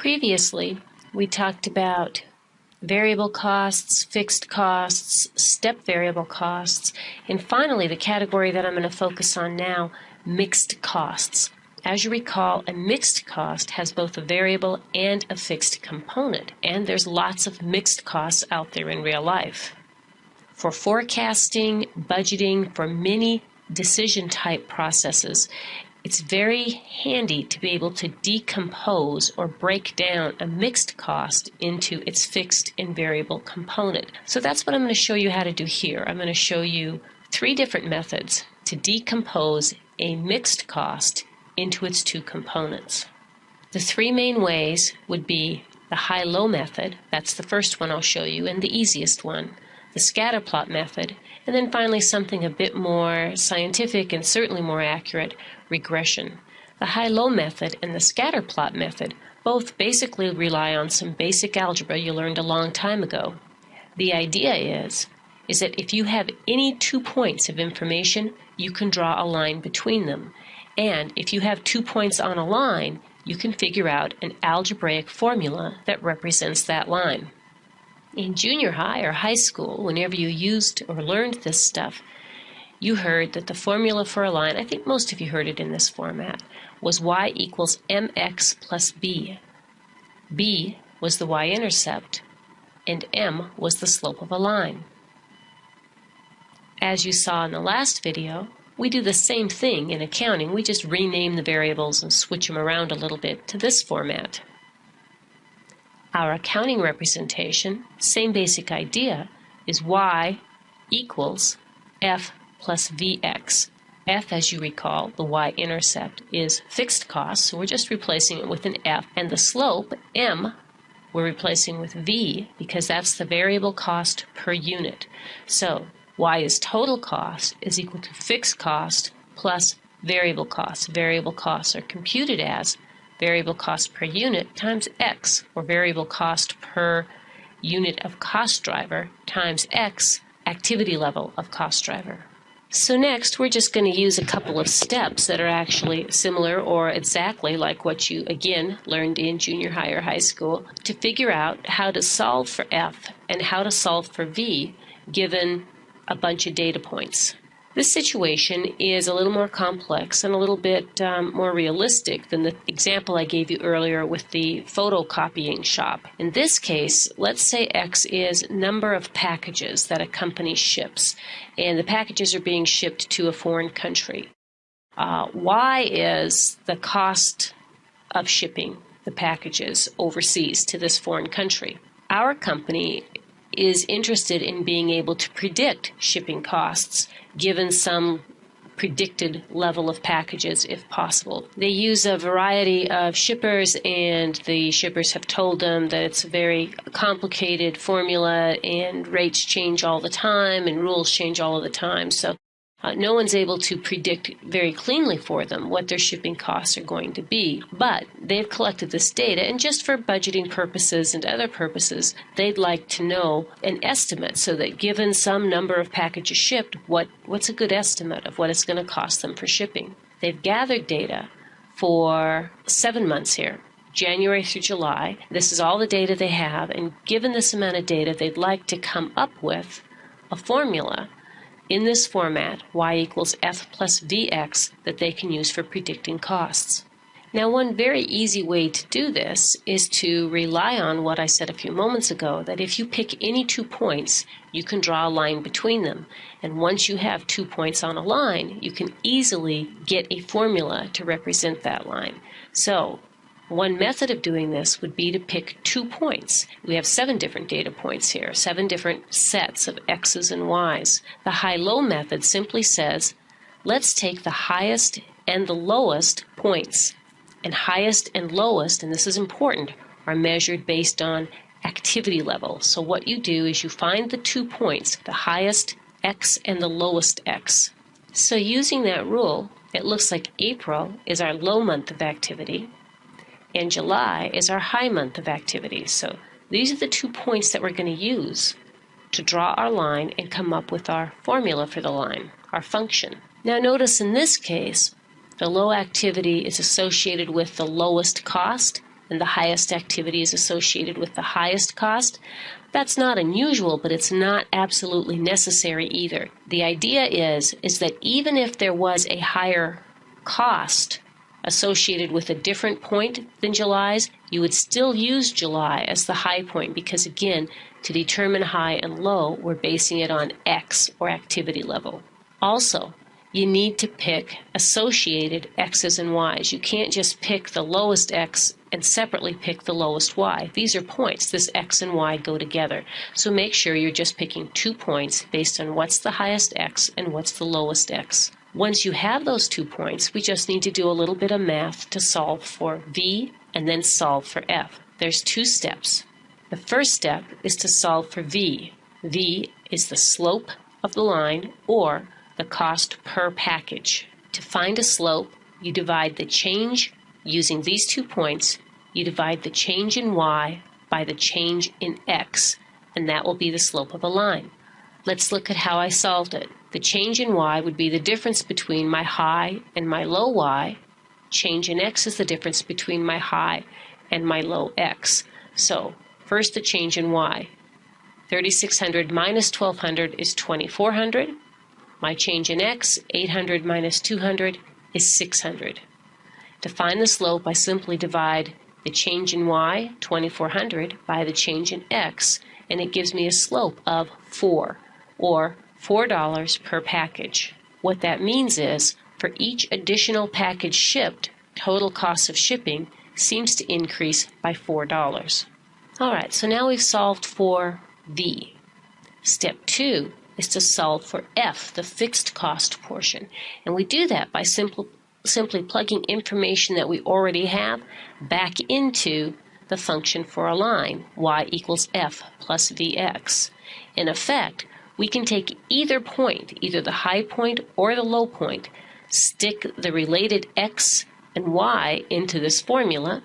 Previously, we talked about variable costs, fixed costs, step variable costs, and finally the category that I'm going to focus on now, mixed costs. As you recall, a mixed cost has both a variable and a fixed component, and there's lots of mixed costs out there in real life. For forecasting, budgeting, for many decision type processes, it's very handy to be able to decompose or break down a mixed cost into its fixed and variable component. So that's what I'm going to show you how to do here. I'm going to show you 3 different methods to decompose a mixed cost into its 2 components. The 3 main ways would be the high-low method, that's the first one I'll show you, and the easiest one, the scatter plot method, and then finally something a bit more scientific and certainly more accurate, regression. The high-low method and the scatter plot method both basically rely on some basic algebra you learned a long time ago. The idea is that if you have any 2 points of information, you can draw a line between them. And if you have 2 points on a line, you can figure out an algebraic formula that represents that line. In junior high or high school, whenever you used or learned this stuff, you heard that the formula for a line, I think most of you heard it in this format, was y equals mx plus b. B was the y-intercept, and m was the slope of a line. As you saw in the last video, we do the same thing in accounting. We just rename the variables and switch them around a little bit to this format. Our accounting representation, same basic idea, is y equals f plus vx. F, as you recall, the y-intercept, is fixed cost, so we're just replacing it with an f. And the slope, m, we're replacing with v because that's the variable cost per unit. So y is total cost is equal to fixed cost plus variable cost. Variable costs are computed as variable cost per unit times x, or variable cost per unit of cost driver times x, activity level of cost driver. So next, we're just going to use a couple of steps that are actually similar or exactly like what you, again, learned in junior high or high school to figure out how to solve for f and how to solve for v given a bunch of data points. This situation is a little more complex and a little bit more realistic than the example I gave you earlier with the photocopying shop. In this case, let's say X is number of packages that a company ships, and the packages are being shipped to a foreign country. Y is the cost of shipping the packages overseas to this foreign country. Our company is interested in being able to predict shipping costs given some predicted level of packages if possible. They use a variety of shippers, and the shippers have told them that it's a very complicated formula and rates change all the time and rules change all of the time. So no one's able to predict very cleanly for them what their shipping costs are going to be. But they've collected this data, and just for budgeting purposes and other purposes, they'd like to know an estimate so that given some number of packages shipped, what's a good estimate of what it's going to cost them for shipping. They've gathered data for 7 months here, January through July. This is all the data they have, and given this amount of data, they'd like to come up with a formula in this format, y equals f plus vx, that they can use for predicting costs. Now, one very easy way to do this is to rely on what I said a few moments ago, that if you pick any 2 points, you can draw a line between them. And once you have 2 points on a line, you can easily get a formula to represent that line. So, one method of doing this would be to pick 2 points. We have 7 different data points here, 7 different sets of x's and y's. The high-low method simply says, let's take the highest and the lowest points. And highest and lowest, and this is important, are measured based on activity level. So what you do is you find the 2 points, the highest x and the lowest x. So using that rule, it looks like April is our low month of activity, and July is our high month of activity. So these are the 2 points that we're going to use to draw our line and come up with our formula for the line, our function. Now notice in this case, the low activity is associated with the lowest cost, and the highest activity is associated with the highest cost. That's not unusual, but it's not absolutely necessary either. The idea is that even if there was a higher cost associated with a different point than July's, you would still use July as the high point because, again, to determine high and low, we're basing it on X, or activity level. Also, you need to pick associated X's and Y's. You can't just pick the lowest X and separately pick the lowest Y. These are points. This X and Y go together. So make sure you're just picking 2 points based on what's the highest X and what's the lowest X. Once you have those 2 points, we just need to do a little bit of math to solve for V and then solve for F. There's 2 steps. The first step is to solve for V. V is the slope of the line, or the cost per package. To find a slope, you divide the change using these 2 points. You divide the change in Y by the change in X, and that will be the slope of a line. Let's look at how I solved it. The change in Y would be the difference between my high and my low Y. Change in X is the difference between my high and my low X. So, first the change in Y. 3,600 minus 1,200 is 2,400. My change in X, 800 minus 200, is 600. To find the slope, I simply divide the change in Y, 2,400, by the change in X, and it gives me a slope of 4, or $4 per package. What that means is, for each additional package shipped, total cost of shipping seems to increase by $4. Alright, so now we've solved for V. Step 2 is to solve for F, the fixed cost portion. And we do that by simply plugging information that we already have back into the function for a line, y equals f plus vx. In effect, we can take either point, either the high point or the low point, stick the related x and y into this formula.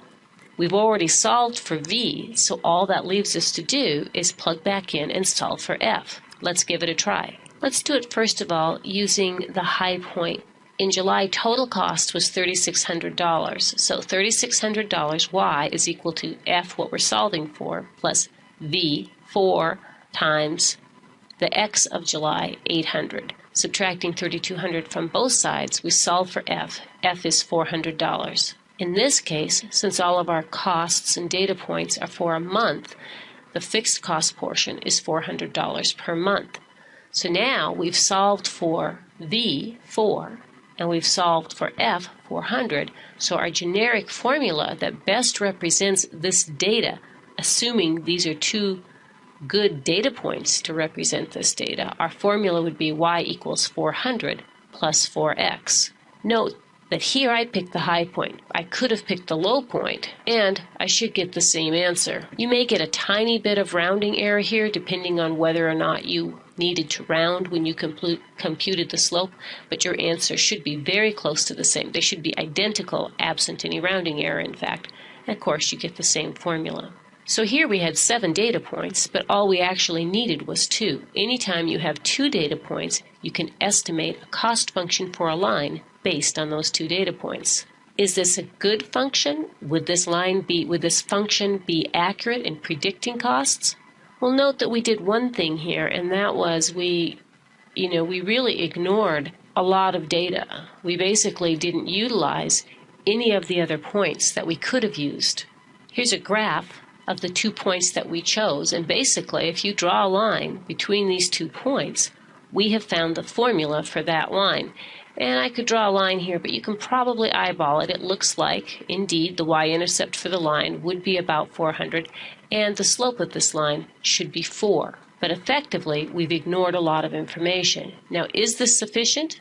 We've already solved for v, so all that leaves us to do is plug back in and solve for f. Let's give it a try. Let's do it first of all using the high point. In July, total cost was $3,600. So $3,600 y is equal to f, what we're solving for, plus v, 4 times the x of July, 800. Subtracting 3,200 from both sides, we solve for f. F is $400. In this case, since all of our costs and data points are for a month, the fixed cost portion is $400 per month. So now we've solved for V, 4, and we've solved for F, 400. So our generic formula that best represents this data, assuming these are 2 good data points to represent this data, our formula would be y equals 400 plus 4x. Note that here I picked the high point. I could have picked the low point, and I should get the same answer. You may get a tiny bit of rounding error here, depending on whether or not you needed to round when you computed the slope, but your answer should be very close to the same. They should be identical, absent any rounding error, in fact. And of course, you get the same formula. So here we had 7 data points, but all we actually needed was 2. Anytime you have 2 data points, you can estimate a cost function for a line based on those 2 data points. Is this a good function? Would this function be accurate in predicting costs? Well, note that we did one thing here, and that was we really ignored a lot of data. We basically didn't utilize any of the other points that we could have used. Here's a graph of the 2 points that we chose, and basically if you draw a line between these 2 points, we have found the formula for that line. And I could draw a line here, but you can probably eyeball it. It looks like, indeed, the y-intercept for the line would be about 400, and the slope of this line should be 4. But effectively, we've ignored a lot of information. Now, is this sufficient?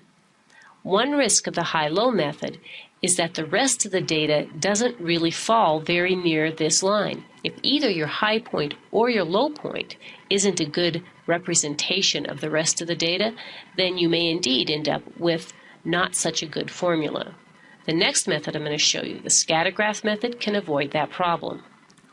One risk of the high-low method is that the rest of the data doesn't really fall very near this line. If either your high point or your low point isn't a good representation of the rest of the data, then you may indeed end up with not such a good formula. The next method I'm going to show you, the scatter graph method, can avoid that problem.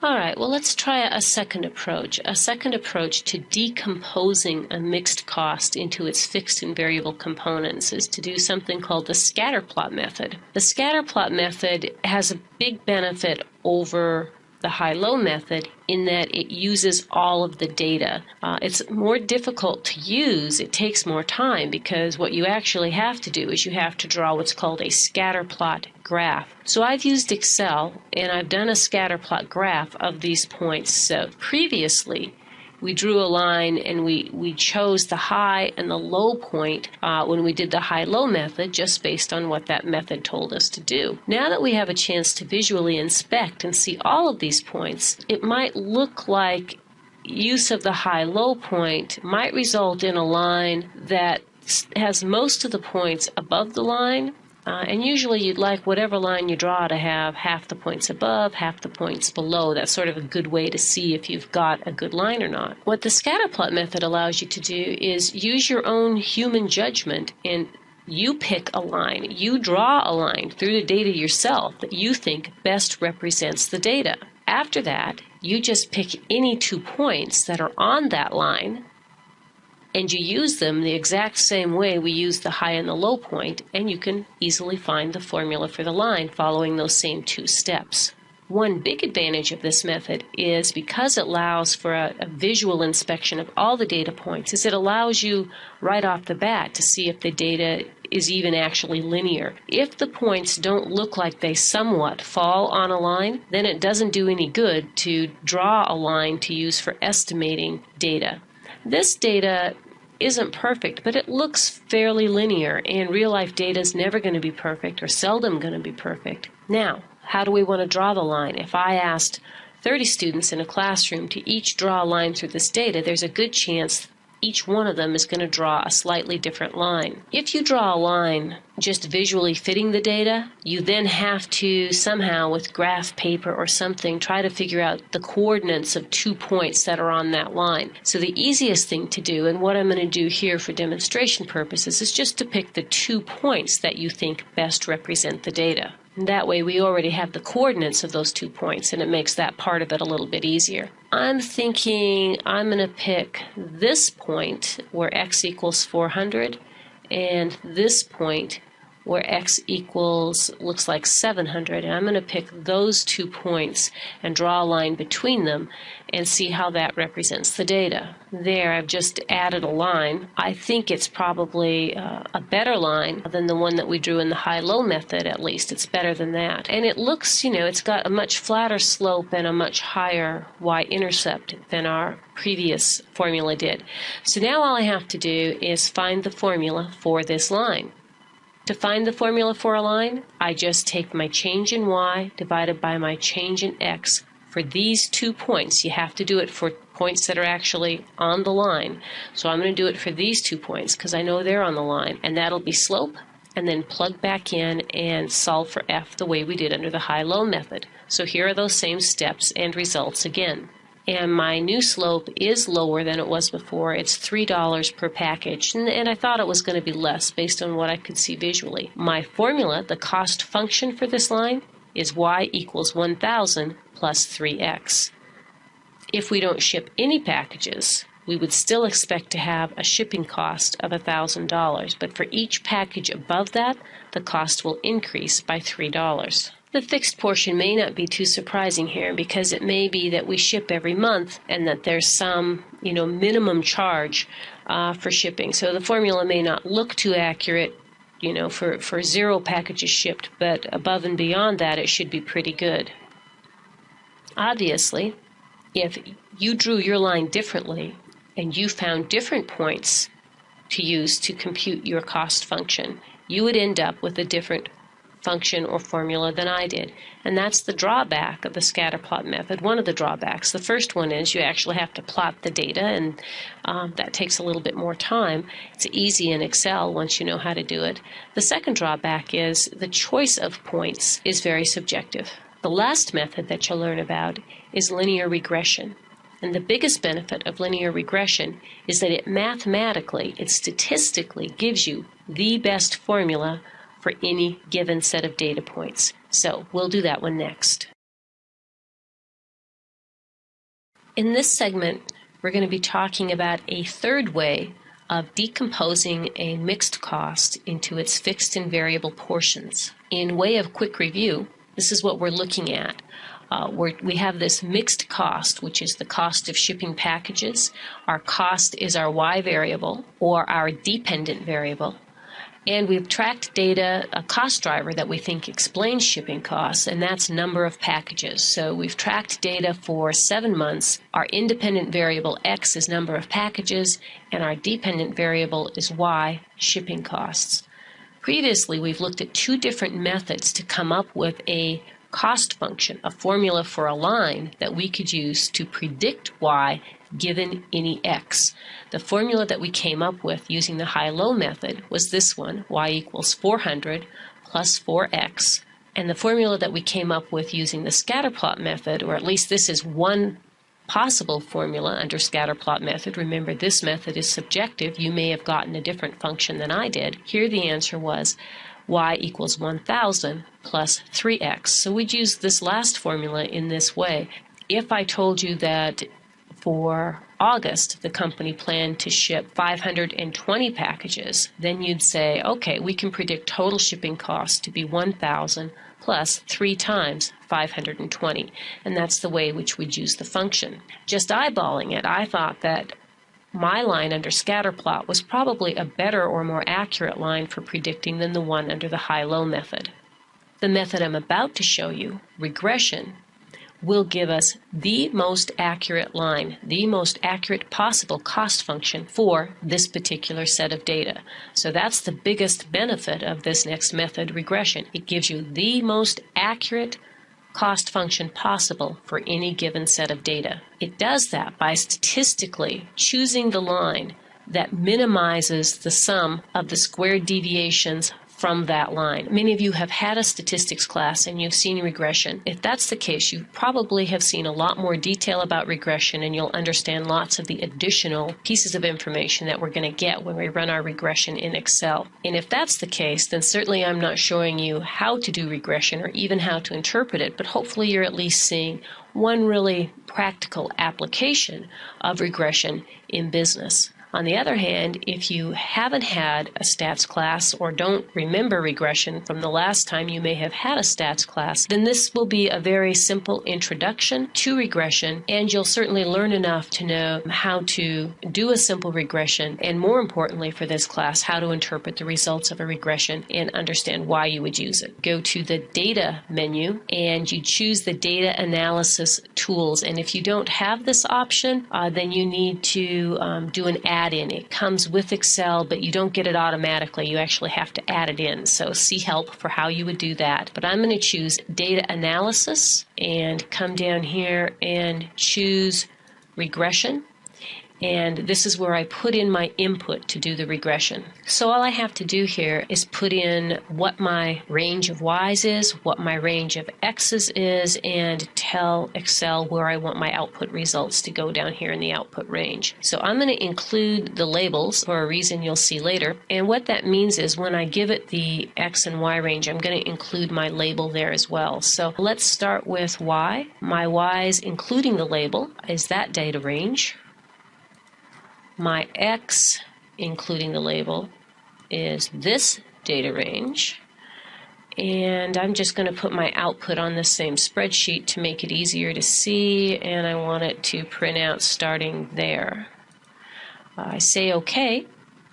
All right, well, let's try a second approach. A second approach to decomposing a mixed cost into its fixed and variable components is to do something called the scatter plot method. The scatter plot method has a big benefit over the high-low method in that it uses all of the data. It's more difficult to use. It takes more time because what you actually have to do is you have to draw what's called a scatter plot graph. So I've used Excel and I've done a scatter plot graph of these points. So previously we drew a line and we chose the high and the low point when we did the high-low method just based on what that method told us to do. Now that we have a chance to visually inspect and see all of these points, it might look like use of the high-low point might result in a line that has most of the points above the line. And usually you'd like whatever line you draw to have half the points above, half the points below. That's sort of a good way to see if you've got a good line or not. What the scatterplot method allows you to do is use your own human judgment, and you pick a line. You draw a line through the data yourself that you think best represents the data. After that, you just pick any 2 points that are on that line, and you use them the exact same way we use the high and the low point, and you can easily find the formula for the line following those same 2 steps. One big advantage of this method is because it allows for a visual inspection of all the data points, is it allows you right off the bat to see if the data is even actually linear. If the points don't look like they somewhat fall on a line, then it doesn't do any good to draw a line to use for estimating data. This data isn't perfect, but it looks fairly linear, and real-life data is never going to be perfect or seldom going to be perfect. Now, how do we want to draw the line? If I asked 30 students in a classroom to each draw a line through this data, there's a good chance each one of them is going to draw a slightly different line. If you draw a line just visually fitting the data, you then have to somehow, with graph paper or something, try to figure out the coordinates of 2 points that are on that line. So the easiest thing to do, and what I'm going to do here for demonstration purposes, is just to pick the 2 points that you think best represent the data. And that way we already have the coordinates of those 2 points, and it makes that part of it a little bit easier. I'm thinking I'm going to pick this point where x equals 400 and this point where x equals, looks like 700, and I'm going to pick those 2 points and draw a line between them and see how that represents the data. There, I've just added a line. I think it's probably a better line than the one that we drew in the high-low method, at least. It's better than that. And it looks, it's got a much flatter slope and a much higher y-intercept than our previous formula did. So now all I have to do is find the formula for this line. To find the formula for a line, I just take my change in y divided by my change in x for these 2 points. You have to do it for points that are actually on the line. So I'm going to do it for these 2 points because I know they're on the line, and that'll be slope, and then plug back in and solve for f the way we did under the high-low method. So here are those same steps and results again. And my new slope is lower than it was before. It's $3 per package, and I thought it was going to be less based on what I could see visually. My formula, the cost function for this line, is y equals 1,000 plus 3x. If we don't ship any packages, we would still expect to have a shipping cost of $1,000, but for each package above that, the cost will increase by $3. The fixed portion may not be too surprising here because it may be that we ship every month and that there's some, minimum charge for shipping. So the formula may not look too accurate, for 0 packages shipped, but above and beyond that, it should be pretty good. Obviously, if you drew your line differently and you found different points to use to compute your cost function, you would end up with a different function or formula than I did. And that's the drawback of the scatterplot method. One of the drawbacks. The first one is you actually have to plot the data, and that takes a little bit more time. It's easy in Excel once you know how to do it. The second drawback is the choice of points is very subjective. The last method that you'll learn about is linear regression. And the biggest benefit of linear regression is that it statistically gives you the best formula for any given set of data points. So we'll do that one next. In this segment, we're going to be talking about a third way of decomposing a mixed cost into its fixed and variable portions. In way of quick review, this is what we're looking at. We have this mixed cost, which is the cost of shipping packages. Our cost is our Y variable, or our dependent variable. And we've tracked data, a cost driver that we think explains shipping costs, and that's number of packages. So we've tracked data for 7 months. Our independent variable X is number of packages, and our dependent variable is Y, shipping costs. Previously, we've looked at 2 different methods to come up with a cost function, a formula for a line that we could use to predict Y given any X. The formula that we came up with using the high-low method was this one, Y equals 400 plus 4X. And the formula that we came up with using the scatterplot method, or at least this is one possible formula under scatterplot method. Remember, this method is subjective. You may have gotten a different function than I did. Here the answer was Y equals 1000 plus 3X. So we'd use this last formula in this way. If I told you that for August, the company planned to ship 520 packages, then you'd say, okay, we can predict total shipping costs to be 1,000 plus 3 times 520. And that's the way which we'd use the function. Just eyeballing it, I thought that my line under scatterplot was probably a better or more accurate line for predicting than the one under the high-low method. The method I'm about to show you, regression, will give us the most accurate line, the most accurate possible cost function for this particular set of data. So that's the biggest benefit of this next method, regression. It gives you the most accurate cost function possible for any given set of data. It does that by statistically choosing the line that minimizes the sum of the squared deviations from that line. Many of you have had a statistics class and you've seen regression. If that's the case, you probably have seen a lot more detail about regression, and you'll understand lots of the additional pieces of information that we're going to get when we run our regression in Excel. And if that's the case, then certainly I'm not showing you how to do regression or even how to interpret it, but hopefully you're at least seeing one really practical application of regression in business. On the other hand, if you haven't had a stats class or don't remember regression from the last time you may have had a stats class, then this will be a very simple introduction to regression, and you'll certainly learn enough to know how to do a simple regression, and more importantly for this class, how to interpret the results of a regression and understand why you would use it. Go to the Data menu and you choose the Data Analysis Tools, and if you don't have this option, then you need to do an add-in. It comes with Excel, but you don't get it automatically. You actually have to add it in. So see help for how you would do that. But I'm going to choose Data Analysis and come down here and choose Regression. And this is where I put in my input to do the regression. So all I have to do here is put in what my range of Y's is, what my range of X's is, and tell Excel where I want my output results to go down here in the output range. So I'm going to include the labels for a reason you'll see later. And what that means is when I give it the X and Y range, I'm going to include my label there as well. So let's start with Y. My Y's, including the label, is that data range. My X, including the label, is this data range. And I'm just going to put my output on the same spreadsheet to make it easier to see, and I want it to print out starting there. I say OK,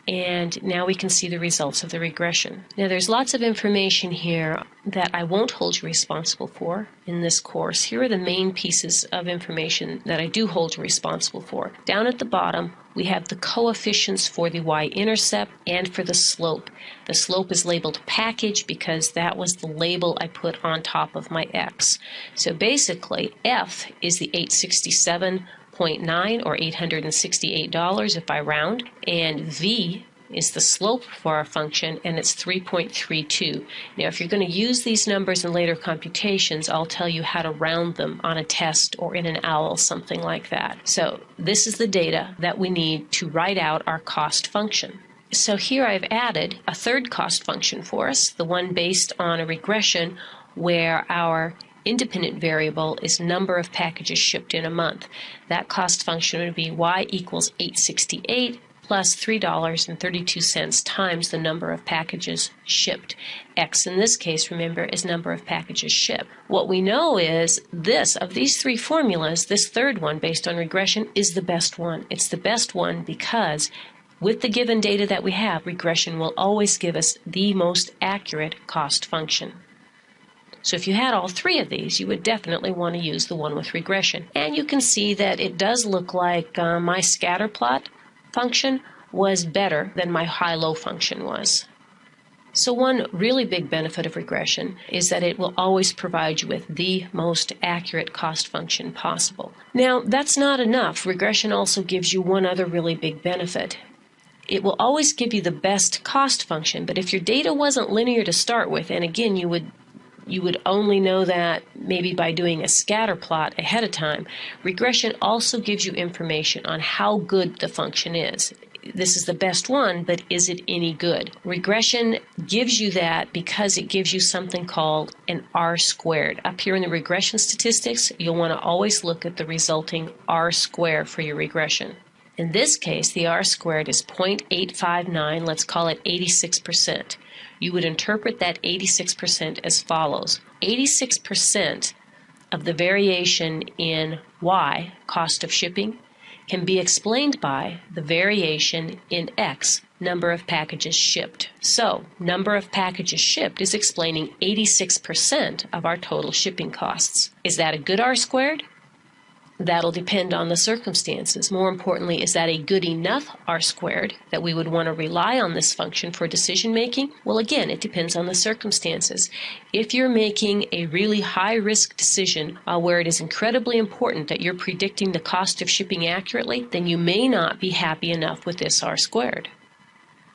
and now we can see the results of the regression. Now there's lots of information here that I won't hold you responsible for in this course. Here are the main pieces of information that I do hold you responsible for. Down at the bottom, we have the coefficients for the y-intercept and for the slope. The slope is labeled package because that was the label I put on top of my X. So basically, F is the 867.9 or $868 if I round, and V is the slope for our function, and it's 3.32. Now, if you're going to use these numbers in later computations, I'll tell you how to round them on a test or in an OWL, something like that. So this is the data that we need to write out our cost function. So here I've added a third cost function for us, the one based on a regression where our independent variable is number of packages shipped in a month. That cost function would be y equals 868 plus $3.32 times the number of packages shipped. X in this case, remember, is number of packages shipped. What we know is this, of these three formulas, this third one based on regression is the best one. It's the best one because with the given data that we have, regression will always give us the most accurate cost function. So if you had all three of these, you would definitely want to use the one with regression. And you can see that it does look like my scatter plot function was better than my high-low function was. So one really big benefit of regression is that it will always provide you with the most accurate cost function possible. Now, that's not enough. Regression also gives you one other really big benefit. It will always give you the best cost function, but if your data wasn't linear to start with, and again, you would only know that maybe by doing a scatter plot ahead of time, regression also gives you information on how good the function is. This is the best one, but is it any good? Regression gives you that because it gives you something called an R-squared. Up here in the regression statistics, you'll want to always look at the resulting R-square for your regression. In this case, the R-squared is 0.859, let's call it 86%. You would interpret that 86% as follows. 86% of the variation in Y, cost of shipping, can be explained by the variation in X, number of packages shipped. So, number of packages shipped is explaining 86% of our total shipping costs. Is that a good R-squared? That'll depend on the circumstances. More importantly, is that a good enough R-squared that we would want to rely on this function for decision making? Well, again, it depends on the circumstances. If you're making a really high-risk decision where it is incredibly important that you're predicting the cost of shipping accurately, then you may not be happy enough with this R-squared.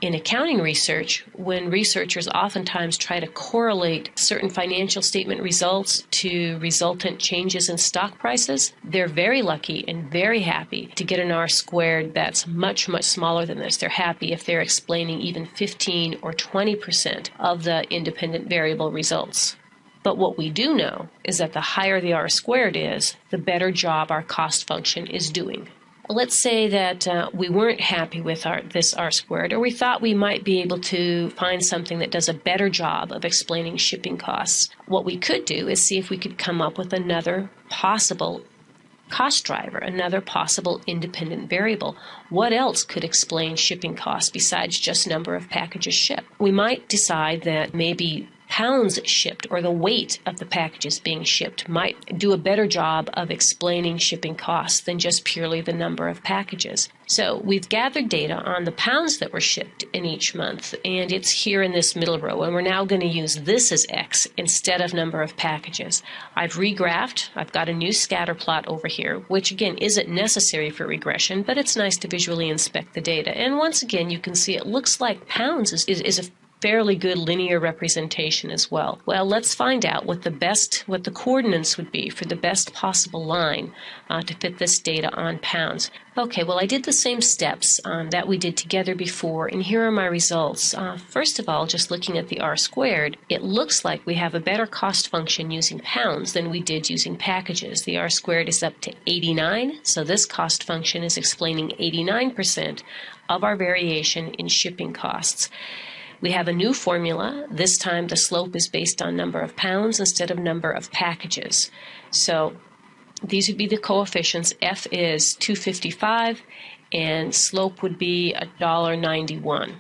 In accounting research, when researchers oftentimes try to correlate certain financial statement results to resultant changes in stock prices, they're very lucky and very happy to get an R-squared that's much, much smaller than this. They're happy if they're explaining even 15 or 20% of the independent variable results. But what we do know is that the higher the R-squared is, the better job our cost function is doing. Let's say that we weren't happy with this R-squared, or we thought we might be able to find something that does a better job of explaining shipping costs. What we could do is see if we could come up with another possible cost driver, another possible independent variable. What else could explain shipping costs besides just number of packages shipped? We might decide that maybe pounds shipped or the weight of the packages being shipped might do a better job of explaining shipping costs than just purely the number of packages. So we've gathered data on the pounds that were shipped in each month, and it's here in this middle row, and we're now going to use this as X instead of number of packages. I've regraphed. I've got a new scatter plot over here, which again isn't necessary for regression, but it's nice to visually inspect the data. And once again, you can see it looks like pounds is a fairly good linear representation as well. Well, let's find out what the coordinates would be for the best possible line to fit this data on pounds. Okay, well, I did the same steps that we did together before, and here are my results. First of all, just looking at the R-squared, it looks like we have a better cost function using pounds than we did using packages. The R-squared is up to 89, so this cost function is explaining 89% of our variation in shipping costs. We have a new formula. This time the slope is based on number of pounds instead of number of packages. So these would be the coefficients. F is 255 and slope would be $1.91.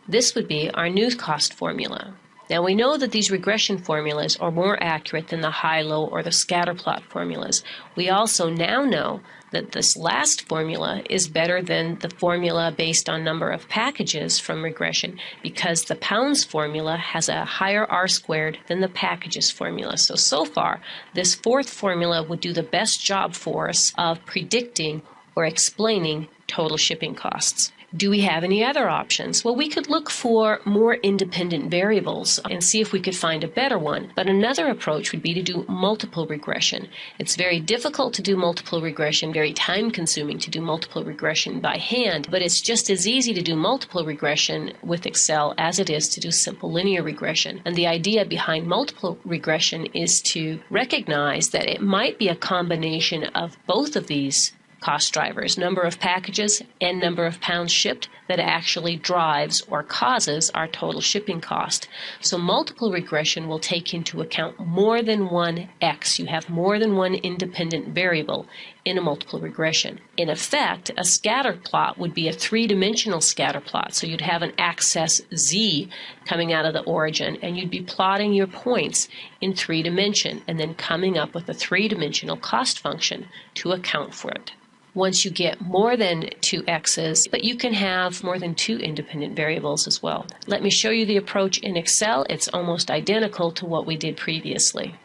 This would be our new cost formula. Now we know that these regression formulas are more accurate than the high-low or the scatter plot formulas. We also now know that this last formula is better than the formula based on number of packages from regression because the pounds formula has a higher R-squared than the packages formula. So far, this fourth formula would do the best job for us of predicting or explaining total shipping costs. Do we have any other options? Well, we could look for more independent variables and see if we could find a better one. But another approach would be to do multiple regression. It's very difficult to do multiple regression, very time-consuming to do multiple regression by hand, but it's just as easy to do multiple regression with Excel as it is to do simple linear regression. And the idea behind multiple regression is to recognize that it might be a combination of both of these cost drivers, number of packages and number of pounds shipped, that actually drives or causes our total shipping cost. So multiple regression will take into account more than one X. You have more than one independent variable in a multiple regression. In effect, a scatter plot would be a three-dimensional scatter plot. So you'd have an axis Z coming out of the origin, and you'd be plotting your points in 3 dimensions and then coming up with a 3-dimensional cost function to account for it. Once you get more than 2 x's, but you can have more than 2 independent variables as well. Let me show you the approach in Excel. It's almost identical to what we did previously.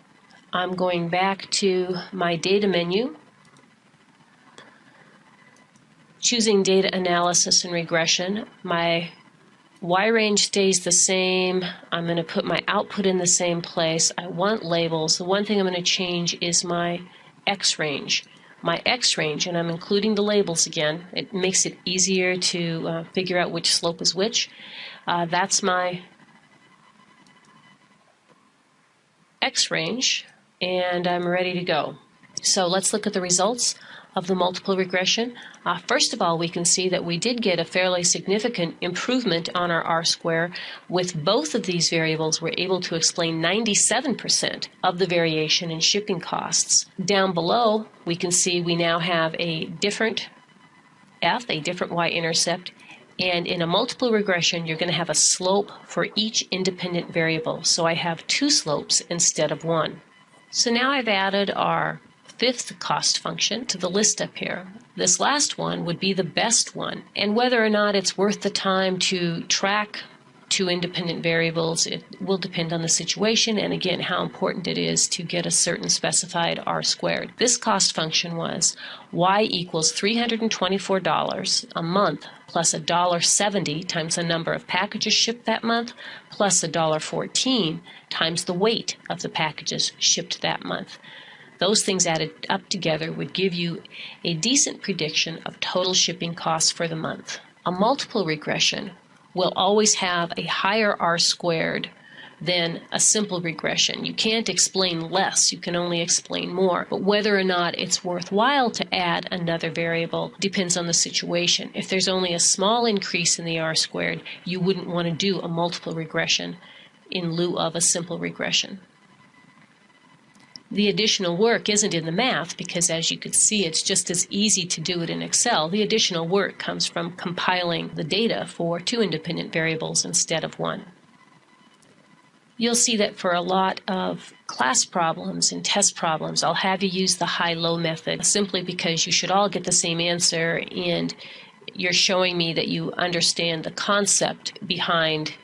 I'm going back to my data menu, choosing data analysis and regression. My Y range stays the same. I'm going to put my output in the same place. I want labels. The one thing I'm going to change is my X range. My X range, and I'm including the labels again. It makes it easier to figure out which slope is which. That's my X range, and I'm ready to go. So let's look at the results of the multiple regression. First of all, we can see that we did get a fairly significant improvement on our R-square. With both of these variables, we're able to explain 97% of the variation in shipping costs. Down below, we can see we now have a different F, a different y-intercept, and in a multiple regression, you're going to have a slope for each independent variable. So I have 2 slopes instead of 1. So now I've added our 5th cost function to the list up here. This last one would be the best one, and whether or not it's worth the time to track 2 independent variables, it will depend on the situation and again how important it is to get a certain specified R-squared. This cost function was y equals $324 a month plus $1.70 times the number of packages shipped that month plus $1.14 times the weight of the packages shipped that month. Those things added up together would give you a decent prediction of total shipping costs for the month. A multiple regression will always have a higher R-squared than a simple regression. You can't explain less, you can only explain more. But whether or not it's worthwhile to add another variable depends on the situation. If there's only a small increase in the R-squared, you wouldn't want to do a multiple regression in lieu of a simple regression. The additional work isn't in the math because, as you could see, it's just as easy to do it in Excel. The additional work comes from compiling the data for 2 independent variables instead of 1. You'll see that for a lot of class problems and test problems, I'll have you use the high-low method simply because you should all get the same answer and you're showing me that you understand the concept behind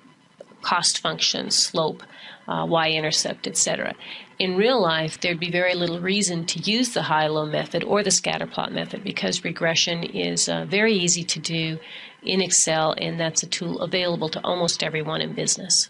cost function, slope, y-intercept, etc. In real life, there'd be very little reason to use the high-low method or the scatterplot method because regression is very easy to do in Excel, and that's a tool available to almost everyone in business.